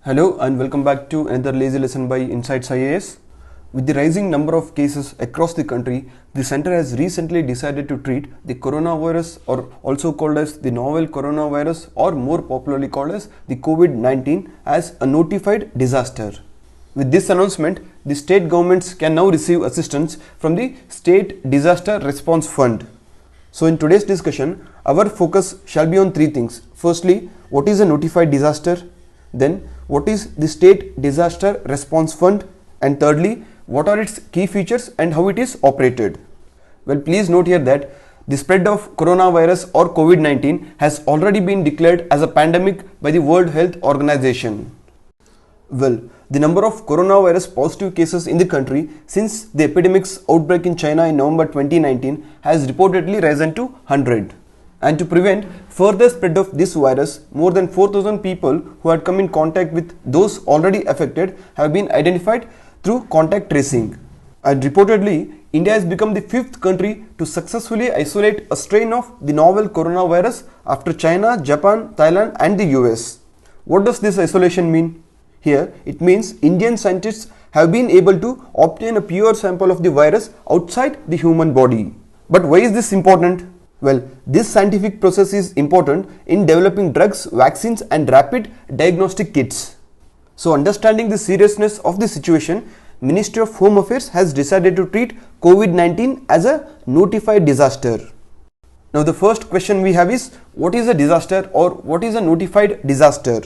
Hello and welcome back to another lazy lesson by Insightsias. With the rising number of cases across the country, the center has recently decided to treat the coronavirus, or also called as the novel coronavirus, or more popularly called as the COVID-19, as a notified disaster. With this announcement, the state governments can now receive assistance from the State Disaster Response Fund. So in today's discussion, our focus shall be on three things. Firstly, what is a notified disaster? Then, what is the State Disaster Response Fund? And thirdly, what are its key features and how it is operated? Well, please note here that the spread of coronavirus or COVID-19 has already been declared as a pandemic by the World Health Organization. Well, the number of coronavirus positive cases in the country since the epidemic's outbreak in China in November 2019 has reportedly risen to 100. And to prevent further spread of this virus, more than 4,000 people who had come in contact with those already affected have been identified through contact tracing. And reportedly, India has become the fifth country to successfully isolate a strain of the novel coronavirus after China, Japan, Thailand and the US. What does this isolation mean? Here, it means Indian scientists have been able to obtain a pure sample of the virus outside the human body. But why is this important? Well, this scientific process is important in developing drugs, vaccines and rapid diagnostic kits. So understanding the seriousness of the situation, Ministry of Home Affairs has decided to treat COVID-19 as a notified disaster. Now the first question we have is, what is a disaster or what is a notified disaster?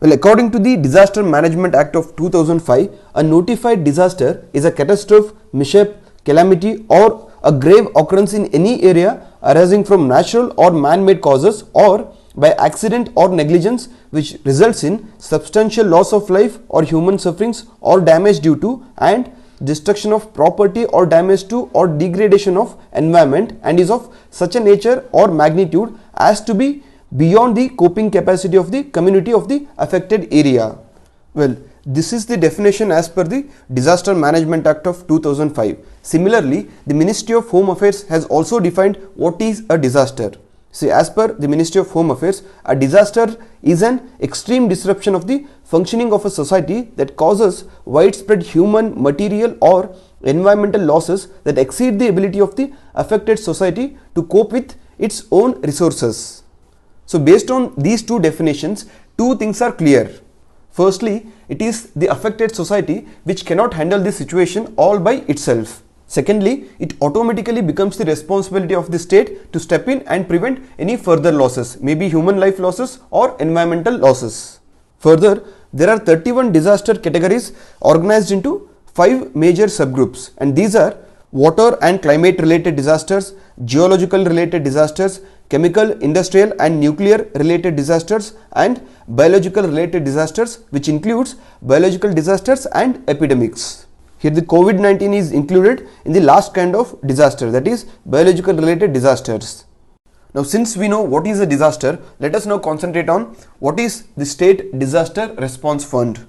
Well, according to the Disaster Management Act of 2005, a notified disaster is a catastrophe, mishap, calamity or a grave occurrence in any area arising from natural or man-made causes or by accident or negligence which results in substantial loss of life or human sufferings or damage due to and destruction of property or damage to or degradation of environment and is of such a nature or magnitude as to be beyond the coping capacity of the community of the affected area. Well, this is the definition as per the Disaster Management Act of 2005. Similarly, the Ministry of Home Affairs has also defined what is a disaster. See, as per the Ministry of Home Affairs, a disaster is an extreme disruption of the functioning of a society that causes widespread human, material or environmental losses that exceed the ability of the affected society to cope with its own resources. So based on these two definitions, two things are clear. Firstly, it is the affected society which cannot handle this situation all by itself. Secondly, it automatically becomes the responsibility of the state to step in and prevent any further losses, maybe human life losses or environmental losses. Further, there are 31 disaster categories organized into 5 major subgroups, and these are water and climate related disasters, geological related disasters, chemical, industrial and nuclear related disasters and biological related disasters, which includes biological disasters and epidemics. Here the COVID-19 is included in the last kind of disaster, that is biological related disasters. Now since we know what is a disaster, let us now concentrate on what is the State Disaster Response Fund.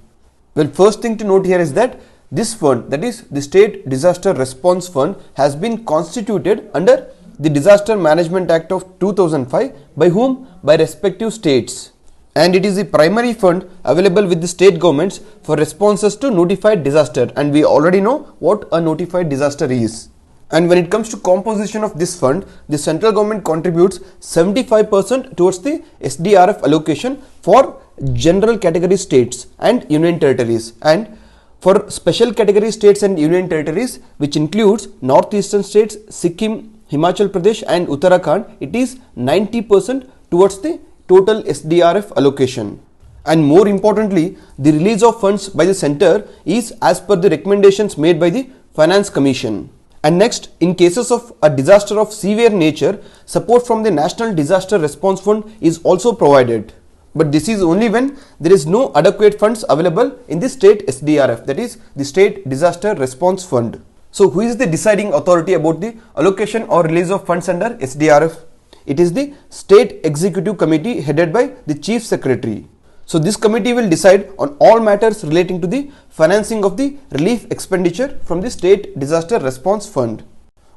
Well, first thing to note here is that this fund, that is the State Disaster Response Fund, has been constituted under the Disaster Management Act of 2005 by whom? By respective states. And it is the primary fund available with the state governments for responses to notified disaster, and we already know what a notified disaster is. And when it comes to composition of this fund, the central government contributes 75% towards the Sdrf allocation for general category states and union territories, and for special category states and union territories, which includes northeastern states, Sikkim, Himachal Pradesh and Uttarakhand, it is 90% towards the total Sdrf allocation. And more importantly, the release of funds by the center is as per the recommendations made by the Finance Commission. And next, in cases of a disaster of severe nature, support from the National Disaster Response Fund is also provided. But this is only when there is no adequate funds available in the state Sdrf, that is the State Disaster Response Fund. So who is the deciding authority about the allocation or release of funds under Sdrf? It is the State Executive Committee headed by the Chief Secretary. So this committee will decide on all matters relating to the financing of the relief expenditure from the State Disaster Response Fund.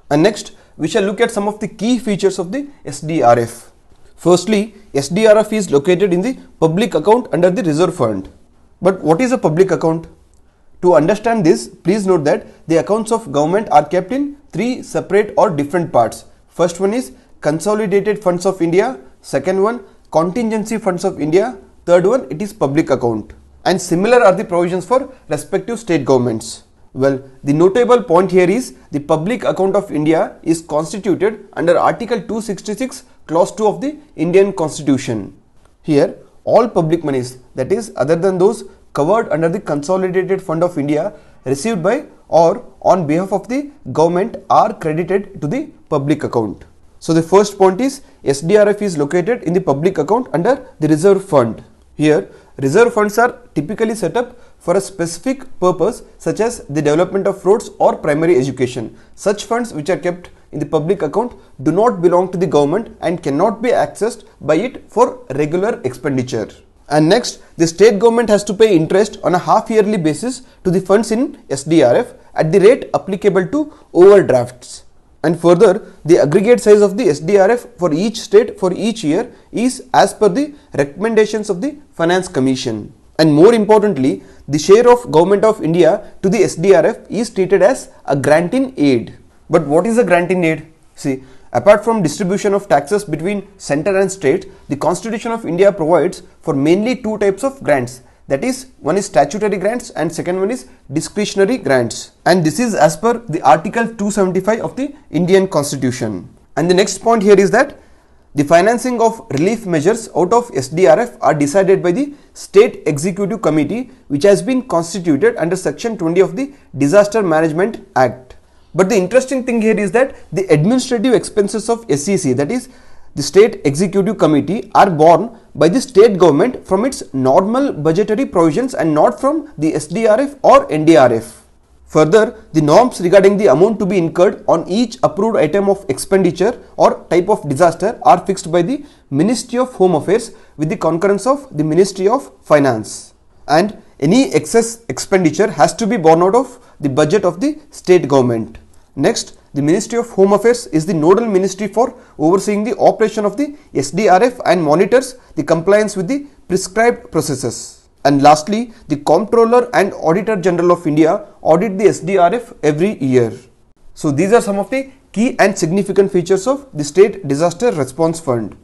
And next, we shall look at some of the key features of the Sdrf. Firstly, Sdrf is located in the public account under the Reserve Fund. But what is a public account? To understand this, please note that the accounts of government are kept in three separate or different parts. First one is Consolidated Funds of India, second one Contingency Funds of India, third one it is public account. And similar are the provisions for respective state governments. Well, the notable point here is the public account of India is constituted under Article 266 Clause 2 of the Indian Constitution. Here, all public monies, that is other than those covered under the Consolidated Fund of India, received by or on behalf of the government are credited to the public account. So the first point is Sdrf is located in the public account under the reserve fund. Here, reserve funds are typically set up for a specific purpose such as the development of roads or primary education. Such funds which are kept in the public account do not belong to the government and cannot be accessed by it for regular expenditure. And next, the state government has to pay interest on a half-yearly basis to the funds in Sdrf at the rate applicable to overdrafts. And further, the aggregate size of the Sdrf for each state for each year is as per the recommendations of the Finance Commission. And more importantly, the share of Government of India to the Sdrf is treated as a grant in aid. But what is a grant in aid? See, apart from distribution of taxes between center and state, the Constitution of India provides for mainly two types of grants. That is, one is statutory grants and second one is discretionary grants. And this is as per the Article 275 of the Indian Constitution. And the next point here is that the financing of relief measures out of Sdrf are decided by the State Executive Committee, which has been constituted under Section 20 of the Disaster Management Act. But the interesting thing here is that the administrative expenses of SEC, that is the State Executive Committee, are borne by the state government from its normal budgetary provisions and not from the Sdrf or NDRF. Further, the norms regarding the amount to be incurred on each approved item of expenditure or type of disaster are fixed by the Ministry of Home Affairs with the concurrence of the Ministry of Finance. And any excess expenditure has to be borne out of the budget of the state government. Next, the Ministry of Home Affairs is the nodal ministry for overseeing the operation of the Sdrf and monitors the compliance with the prescribed processes. And lastly, the Comptroller and Auditor General of India audit the Sdrf every year. So these are some of the key and significant features of the State Disaster Response Fund.